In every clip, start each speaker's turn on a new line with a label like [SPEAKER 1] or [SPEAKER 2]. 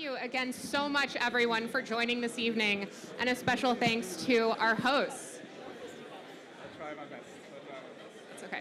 [SPEAKER 1] you again so much, everyone, for joining this evening, and a special thanks to our hosts.
[SPEAKER 2] I'll try my best.
[SPEAKER 1] It's okay.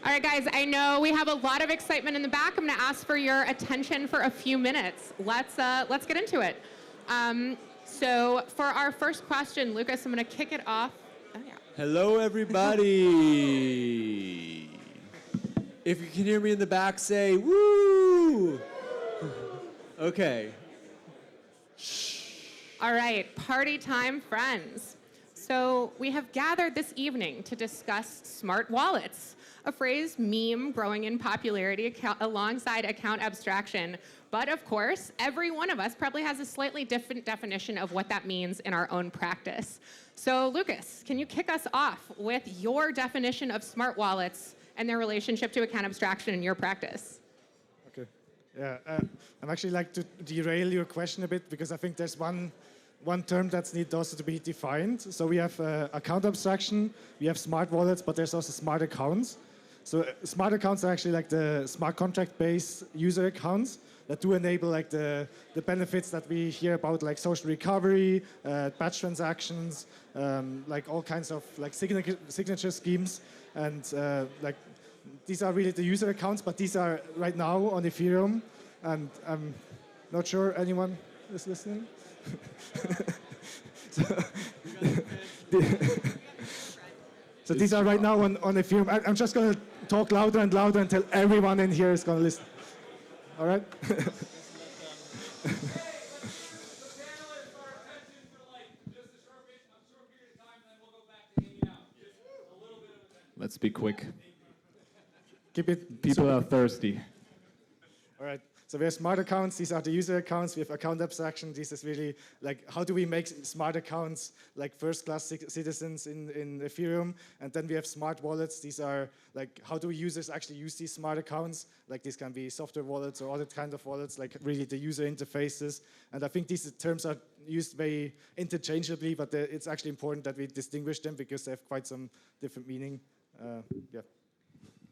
[SPEAKER 1] All right, guys, I know we have a lot of excitement in the back. I'm going to ask for your attention for a few minutes. Let's get into it. So for our first question, Lucas, I'm going to kick it off. Oh, yeah.
[SPEAKER 3] Hello, everybody. If you can hear me in the back, say woo. Okay.
[SPEAKER 1] All right, party time, friends. So we have gathered this evening to discuss smart wallets, a phrase meme growing in popularity alongside account abstraction. But of course, every one of us probably has a slightly different definition of what that means in our own practice. So Lucas, can you kick us off with your definition of smart wallets and their relationship to account abstraction in your practice?
[SPEAKER 2] Okay. Yeah, I'd actually like to derail your question a bit because I think there's one term that's needs also to be defined. So we have account abstraction, we have smart wallets, but there's also smart accounts. So smart accounts are actually like the smart contract-based user accounts that do enable like the benefits that we hear about, like social recovery, batch transactions, like all kinds of like signature schemes, and like these are really the user accounts, but these are right now on Ethereum, and I'm not sure anyone is listening. So these are right now on Ethereum. I'm just going to talk louder and louder until everyone in here is going to listen. All right?
[SPEAKER 4] Let's be quick.
[SPEAKER 2] Keep it.
[SPEAKER 4] People are thirsty.
[SPEAKER 2] All right. So we have smart accounts. These are the user accounts. We have account abstraction. This is really like how do we make smart accounts like first-class citizens in Ethereum. And then we have smart wallets. These are like how do users actually use these smart accounts? Like these can be software wallets or other kind of wallets, like really the user interfaces. And I think these terms are used very interchangeably, but it's actually important that we distinguish them because they have quite some different meaning. Yeah.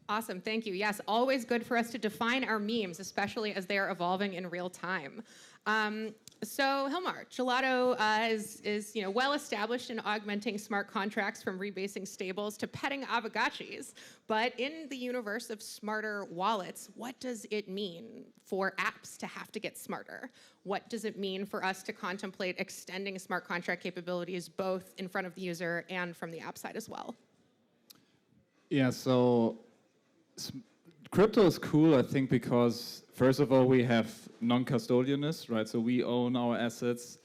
[SPEAKER 1] Awesome, thank you. Yes, always good for us to define our memes, especially as they are evolving in real time. So Hilmar, Gelato is well established in augmenting smart contracts from rebasing stables to petting Avogachis. But in the universe of smarter wallets, what does it mean for apps to have to get smarter? What does it mean for us to contemplate extending smart contract capabilities both in front of the user and from the app side as well?
[SPEAKER 4] Yeah, so crypto is cool, I think, because first of all, we have non-custodianness, right? So we own our assets.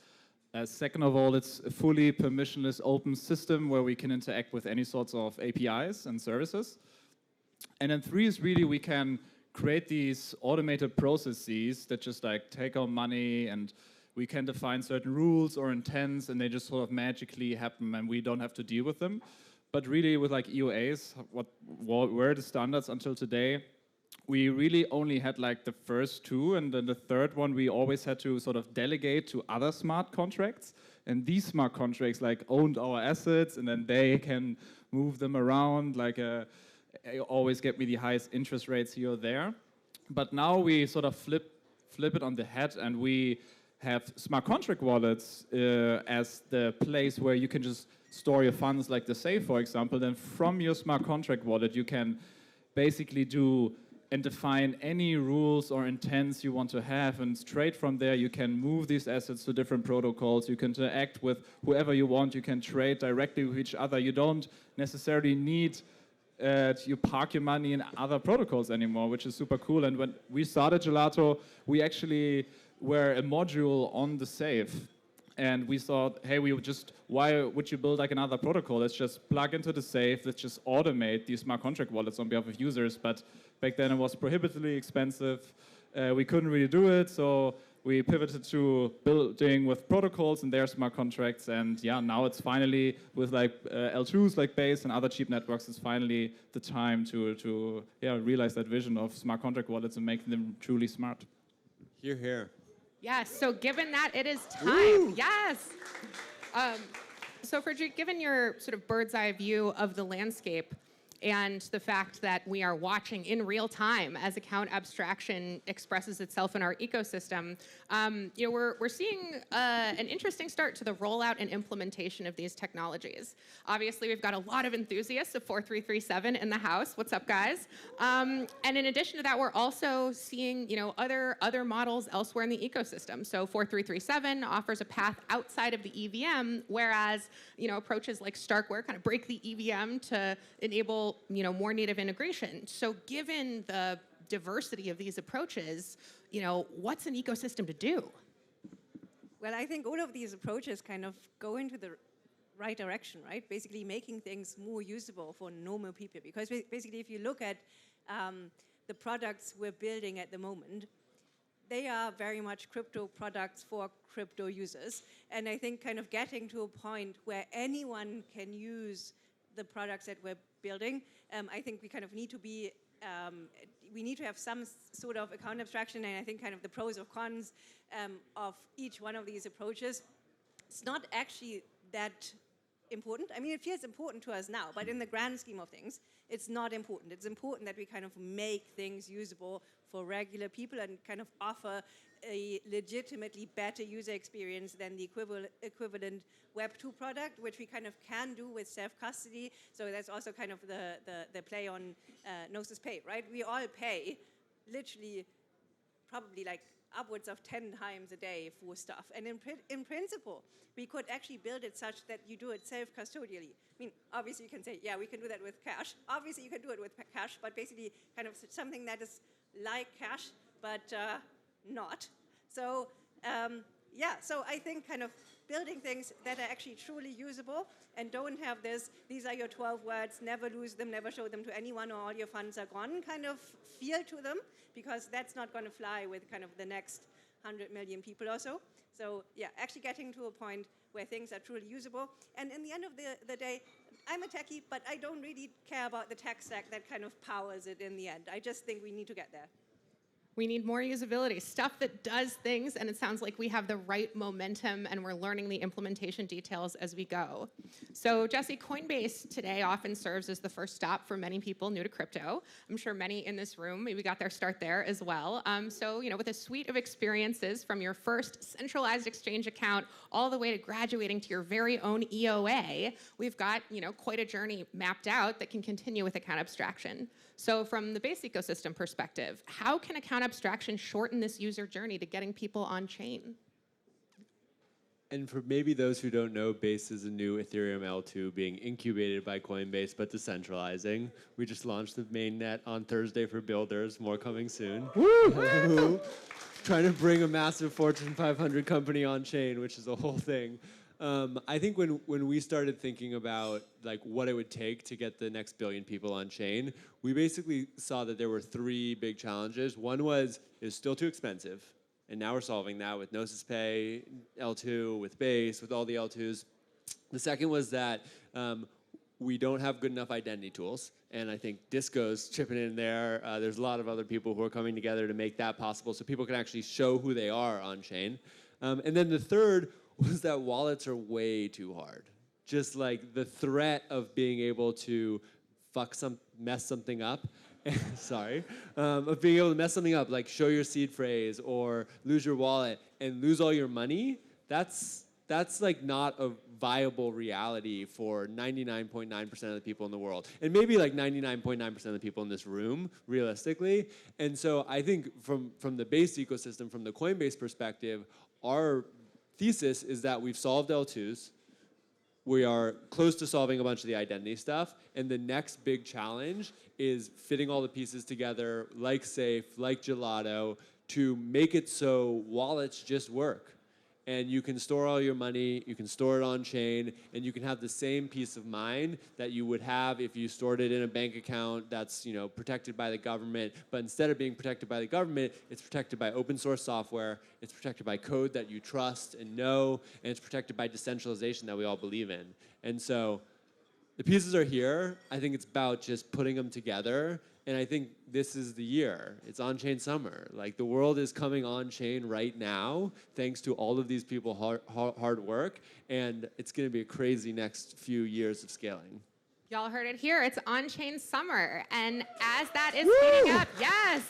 [SPEAKER 4] Second of all, it's a fully permissionless open system where we can interact with any sorts of APIs and services. And then three is really we can create these automated processes that just like take our money, and we can define certain rules or intents, and they just sort of magically happen and we don't have to deal with them. But really with like EOAs, what were the standards until today, we really only had like the first two, and then the third one we always had to sort of delegate to other smart contracts. And these smart contracts like owned our assets, and then they can move them around, like always get me the highest interest rates here or there. But now we sort of flip it on the head, and we have smart contract wallets as the place where you can just store your funds, like the safe, for example. Then from your smart contract wallet, you can basically do and define any rules or intents you want to have, and straight from there you can move these assets to different protocols. You can interact with whoever you want. You can trade directly with each other. You don't necessarily need you park your money in other protocols anymore, which is super cool. And when we started Gelato, we actually were a module on the safe. And we thought, hey, why would you build like another protocol? Let's just plug into the safe. Let's just automate these smart contract wallets on behalf of users. But back then it was prohibitively expensive. We couldn't really do it. So we pivoted to building with protocols and their smart contracts. And yeah, now it's finally with like L2s like Base and other cheap networks, it's finally the time to realize that vision of smart contract wallets and making them truly smart.
[SPEAKER 3] Hear, hear.
[SPEAKER 1] Yes, so given that it is time,
[SPEAKER 3] Woo!
[SPEAKER 1] yes. So Frederic, given your sort of bird's eye view of the landscape, and the fact that we are watching in real time as account abstraction expresses itself in our ecosystem, we're seeing an interesting start to the rollout and implementation of these technologies. Obviously, we've got a lot of enthusiasts of 4337 in the house. What's up, guys? And in addition to that, we're also seeing other models elsewhere in the ecosystem. So 4337 offers a path outside of the EVM, whereas approaches like Starkware kind of break the EVM to enable more native integration. So given the diversity of these approaches, what's an ecosystem to do?
[SPEAKER 5] Well, I think all of these approaches kind of go into the right direction, right? Basically making things more usable for normal people. Because basically if you look at the products we're building at the moment, they are very much crypto products for crypto users. And I think kind of getting to a point where anyone can use the products that we're building, I think we kind of need to be, we need to have some sort of account abstraction, and I think kind of the pros or cons of each one of these approaches. It's not actually that important. I mean, it feels important to us now, but in the grand scheme of things, it's not important. It's important that we kind of make things usable for regular people and kind of offer a legitimately better user experience than the equivalent Web 2 product, which we kind of can do with self-custody. So that's also kind of the play on Gnosis Pay, right? We all pay literally probably like upwards of 10 times a day for stuff. And in principle, we could actually build it such that you do it self-custodially. I mean, obviously you can say, yeah, we can do that with cash. Obviously you can do it with cash, but basically kind of something that is like cash, but not. So so I think kind of building things that are actually truly usable and don't have this, these are your 12 words, never lose them, never show them to anyone, or all your funds are gone kind of feel to them, because that's not going to fly with kind of the next 100 million people or so. So yeah, actually getting to a point where things are truly usable. And in the end of the day, I'm a techie, but I don't really care about the tech stack that kind of powers it in the end. I just think we need to get there.
[SPEAKER 1] We need more usability, stuff that does things, and it sounds like we have the right momentum and we're learning the implementation details as we go. So Jesse, Coinbase today often serves as the first stop for many people new to crypto. I'm sure many in this room maybe got their start there as well. So with a suite of experiences from your first centralized exchange account all the way to graduating to your very own EOA, we've got quite a journey mapped out that can continue with account abstraction. So from the base ecosystem perspective, how can account abstraction shorten this user journey to getting people on chain?
[SPEAKER 3] And for maybe those who don't know, Base is a new Ethereum L2 being incubated by Coinbase, but decentralizing. We just launched the mainnet on Thursday for builders, more coming soon. Woo! Trying to bring a massive Fortune 500 company on chain, which is a whole thing. I think when we started thinking about like what it would take to get the next billion people on chain, we basically saw that there were three big challenges. One was it's still too expensive, and now we're solving that with Gnosis Pay, L2, with Base, with all the L2s. The second was that we don't have good enough identity tools, and I think Disco's chipping in there. There's a lot of other people who are coming together to make that possible so people can actually show who they are on chain. And then the third was that wallets are way too hard. Just like the threat of being able to mess something up, sorry, of being able to mess something up, like show your seed phrase or lose your wallet and lose all your money, that's like not a viable reality for 99.9% of the people in the world. And maybe like 99.9% of the people in this room, realistically. And so I think from the Base ecosystem, from the Coinbase perspective, our thesis is that we've solved L2s, we are close to solving a bunch of the identity stuff, and the next big challenge is fitting all the pieces together, like Safe, like Gelato, to make it so wallets just work. And you can store all your money, you can store it on chain, and you can have the same peace of mind that you would have if you stored it in a bank account that's protected by the government. But instead of being protected by the government, it's protected by open source software, it's protected by code that you trust and know, and it's protected by decentralization that we all believe in. And so the pieces are here. I think it's about just putting them together. And I think this is the year. It's on-chain summer. Like the world is coming on-chain right now, thanks to all of these people hard work, and it's going to be a crazy next few years of scaling.
[SPEAKER 1] Y'all heard it here. It's on-chain summer. And as that is heating up, yes.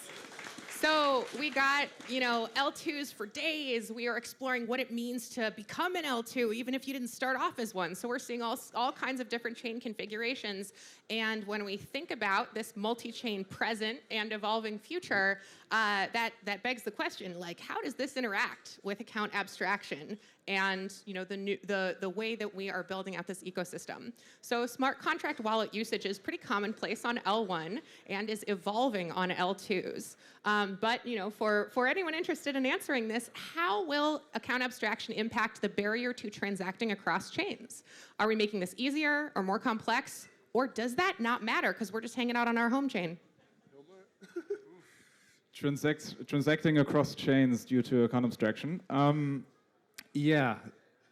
[SPEAKER 1] So we got, L2s for days. We are exploring what it means to become an L2, even if you didn't start off as one. So we're seeing all kinds of different chain configurations. And when we think about this multi-chain present and evolving future, that begs the question, like, how does this interact with account abstraction and the way that we are building out this ecosystem? So smart contract wallet usage is pretty commonplace on L1 and is evolving on L2s. But for anyone interested in answering this, how will account abstraction impact the barrier to transacting across chains? Are we making this easier or more complex? Or does that not matter because we're just hanging out on our home chain?
[SPEAKER 4] Transacting across chains due to account abstraction. Yeah,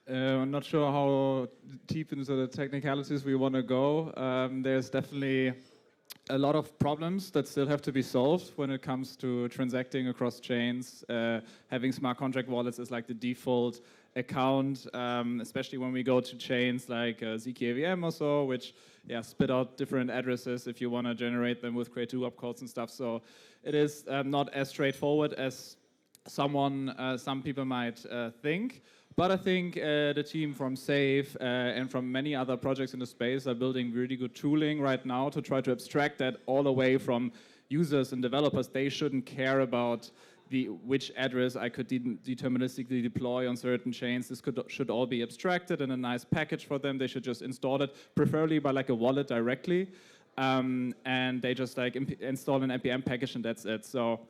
[SPEAKER 4] I'm not sure how deep into the technicalities we want to go. There's definitely a lot of problems that still have to be solved when it comes to transacting across chains. Having smart contract wallets is like the default account, especially when we go to chains like ZKVM or so, which spit out different addresses if you want to generate them with create 2 opcodes and stuff. So it is not as straightforward as some people might think. But I think the team from Safe and from many other projects in the space are building really good tooling right now to try to abstract that all away from users and developers. They shouldn't care about which address I could deterministically deploy on certain chains. This should all be abstracted in a nice package for them. They should just install it, preferably by like a wallet directly. And they just like install an npm package and that's it. So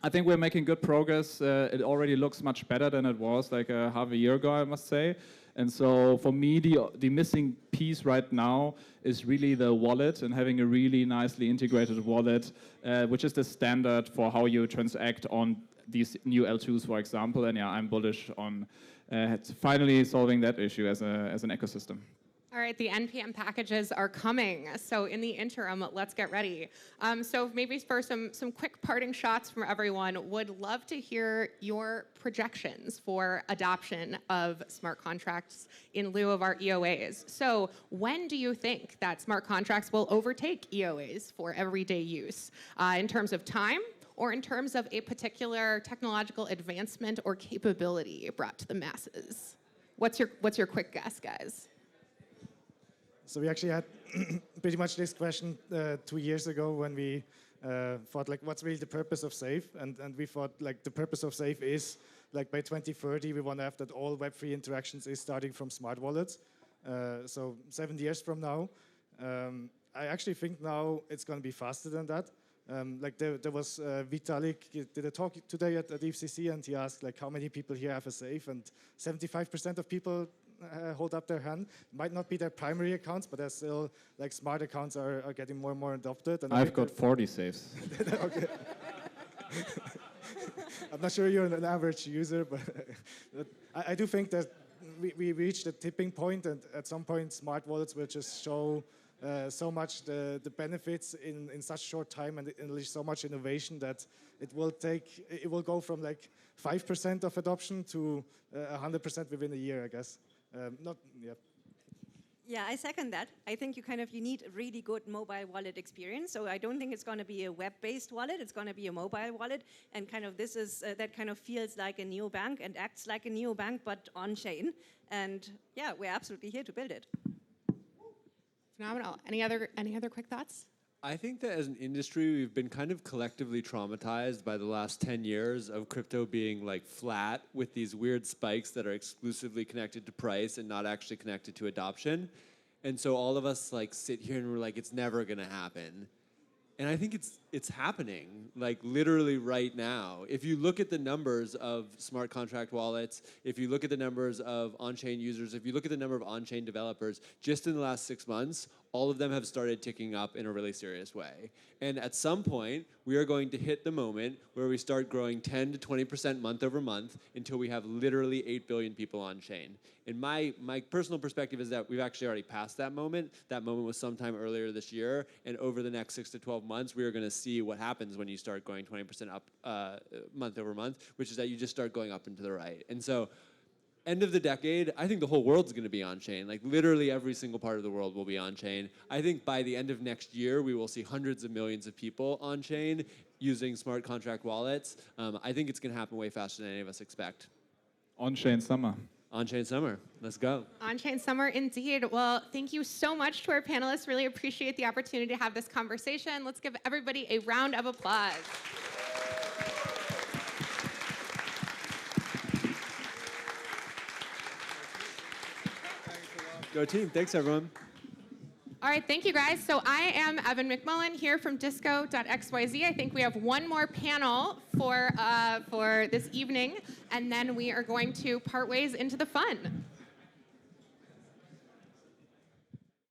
[SPEAKER 4] I think we're making good progress. It already looks much better than it was like half a year ago, I must say. And so for me, the missing piece right now is really the wallet and having a really nicely integrated wallet, which is the standard for how you transact on these new L2s, for example. And I'm bullish on finally solving that issue as an ecosystem.
[SPEAKER 1] All right, the NPM packages are coming. So in the interim, let's get ready. So maybe for some quick parting shots from everyone, would love to hear your projections for adoption of smart contracts in lieu of our EOAs. So when do you think that smart contracts will overtake EOAs for everyday use in terms of time or in terms of a particular technological advancement or capability brought to the masses? What's your quick guess, guys?
[SPEAKER 2] So we actually had pretty much this question 2 years ago when we thought like, what's really the purpose of Safe? And we thought like the purpose of Safe is like by 2030 we want to have that all Web3 interactions is starting from smart wallets. So 7 years from now, I actually think now it's going to be faster than that. Like there was Vitalik did a talk today at EthCC and he asked like how many people here have a Safe, and 75% of people hold up their hand. Might not be their primary accounts, but there's still like smart accounts are getting more and more adopted. And
[SPEAKER 4] I've got 40 safes.
[SPEAKER 2] Okay. I'm not sure you're an average user, but I do think that we reached a tipping point, and at some point smart wallets will just show so much the benefits in such short time and unleash so much innovation that it will go from like 5% of adoption to 100% within a year, I guess.
[SPEAKER 5] Yeah, I second that. I think you need a really good mobile wallet experience. So I don't think it's going to be a web-based wallet. It's going to be a mobile wallet, and this is that feels like a neobank and acts like a neobank, but on chain. And yeah, we're absolutely here to build it.
[SPEAKER 1] Phenomenal. Any other quick thoughts?
[SPEAKER 3] I think that as an industry, we've been kind of collectively traumatized by the last 10 years of crypto being like flat with these weird spikes that are exclusively connected to price and not actually connected to adoption. And so all of us like sit here and we're like, it's never gonna happen. And I think it's happening, like literally right now. If you look at the numbers of smart contract wallets, if you look at the numbers of on-chain users, if you look at the number of on-chain developers, just in the last 6 months, all of them have started ticking up in a really serious way. And at some point, we are going to hit the moment where we start growing 10 to 20% month over month until we have literally 8 billion people on chain. And my personal perspective is that we've actually already passed that moment. That moment was sometime earlier this year. And over the next 6 to 12 months, we are going to see what happens when you start going 20% up month over month, which is that you just start going up and to the right. And so end of the decade, I think the whole world's going to be on chain. Like literally every single part of the world will be on chain. I think by the end of next year, we will see hundreds of millions of people on chain using smart contract wallets. I think it's going to happen way faster than any of us expect.
[SPEAKER 4] On-chain summer.
[SPEAKER 3] On-chain summer. Let's go.
[SPEAKER 1] On-chain summer, indeed. Well, thank you so much to our panelists. Really appreciate the opportunity to have this conversation. Let's give everybody a round of applause.
[SPEAKER 3] Go team. Thanks, everyone.
[SPEAKER 1] All right, thank you guys. So I am Evan McMullen here from disco.xyz. I think we have one more panel for this evening, and then we are going to part ways into the fun.